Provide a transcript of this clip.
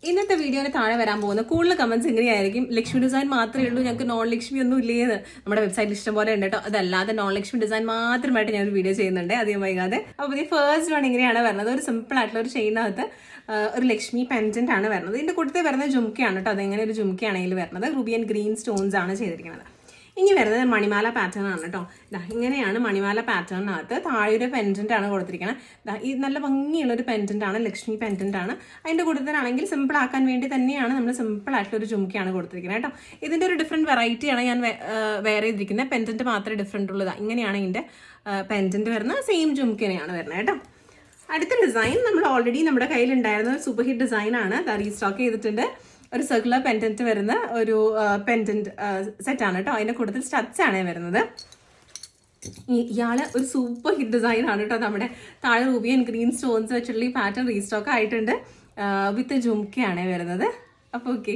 ഇന്നത്തെ വീഡിയോന് താഴെ വരാൻ പോകുന്ന കൂടുതൽ കമന്റ്സ് ഇങ്ങനെയായിരിക്കും, ലക്ഷ്മി ഡിസൈൻ മാത്രമേ ഉള്ളൂ, ഞങ്ങൾക്ക് നോൺ ലക്ഷ്മി ഒന്നും ഇല്ലേന്ന്. നമ്മുടെ വെബ്സൈറ്റിൽ ഇഷ്ടം പോലെ ഉണ്ട് കേട്ടോ. അതല്ലാതെ നോൺ ലക്ഷ്മി ഡിസൈൻ മാത്രമായിട്ട് ഞാൻ ഒരു വീഡിയോ ചെയ്യുന്നുണ്ട് അധികം വൈകാതെ. അപ്പോൾ ഈ ഫസ്റ്റ് വൺ ഇങ്ങനെയാണ് വരുന്നത്. ഒരു സിമ്പിൾ ആയിട്ടുള്ള ഒരു ചെയിനകത്ത് ഒരു ലക്ഷ്മി പെൻഡന്റ് ആണ് വരുന്നത്. ഇതിന്റെ കൂട്ടത്തിൽ വരുന്ന ജുംക്കയാണ് കേട്ടോ. അതെങ്ങനെ ഒരു ജുംക്കയാണെങ്കിൽ വരുന്നത് റുബി ആൻഡ് ഗ്രീൻ സ്റ്റോൺസ് ആണ് ചെയ്തിരിക്കുന്നത്. ഇനി വരുന്നത് മണിമാല പാറ്റേൺ ആണ് കേട്ടോ. ഇങ്ങനെയാണ് മണിമാല പാറ്റേണിനകത്ത് താഴെ ഒരു പെൻഡന്റ് ആണ് കൊടുത്തിരിക്കുന്നത്. ഈ നല്ല ഭംഗിയുള്ള ഒരു പെൻഡന്റ് ആണ്, ലക്ഷ്മി പെൻഡന്റ് ആണ്. അതിന്റെ കൂട്ടത്തിലാണെങ്കിൽ സിമ്പിൾ ആക്കാൻ വേണ്ടി തന്നെയാണ് നമ്മൾ സിമ്പിൾ ആയിട്ടുള്ള ഒരു ജുംക്കയാണ് കൊടുത്തിരിക്കുന്നത് കേട്ടോ. ഇതിന്റെ ഒരു ഡിഫറെന്റ് വെറൈറ്റിയാണ് ഞാൻ വേറെ ചെയ്തിരിക്കുന്നത്. പെൻഡന്റ് മാത്രമേ ഡിഫറെന്റ് ഉള്ളതാണ്. ഇങ്ങനെയാണ് ഇതിന്റെ പെൻഡന്റ് വരുന്നത്. സെയിം ജുംക്കനെയാണ് വരുന്നത് കേട്ടോ. അടുത്ത ഡിസൈൻ നമ്മൾ ഓൾറെഡി നമ്മുടെ കയ്യിലുണ്ടായിരുന്ന ഒരു സൂപ്പർ ഹിറ്റ് ഡിസൈൻ ആണ്. റീസ്റ്റോക്ക് ചെയ്തിട്ടുണ്ട്. ഒരു സർക്കുലർ പെൻഡന്റ് വരുന്ന ഒരു പെൻഡന്റ് സെറ്റ് ആണ് കേട്ടോ. അതിന്റെ കൂട്ടത്തിൽ സ്റ്റഡ്സ് ആണ് വരുന്നത്. ഇയാള് ഒരു സൂപ്പർ ഹിറ്റ് ഡിസൈൻ ആണ് കേട്ടോ. നമ്മുടെ താഴെ റൂബി ആൻഡ് ഗ്രീൻ സ്റ്റോൺസ് വെച്ചുള്ള ഈ പാറ്റേൺ റീസ്റ്റോക്ക് ആയിട്ടുണ്ട്. വിത്ത് ജുംക്കയാണ് വരുന്നത്. അപ്പോൾ ഓക്കെ.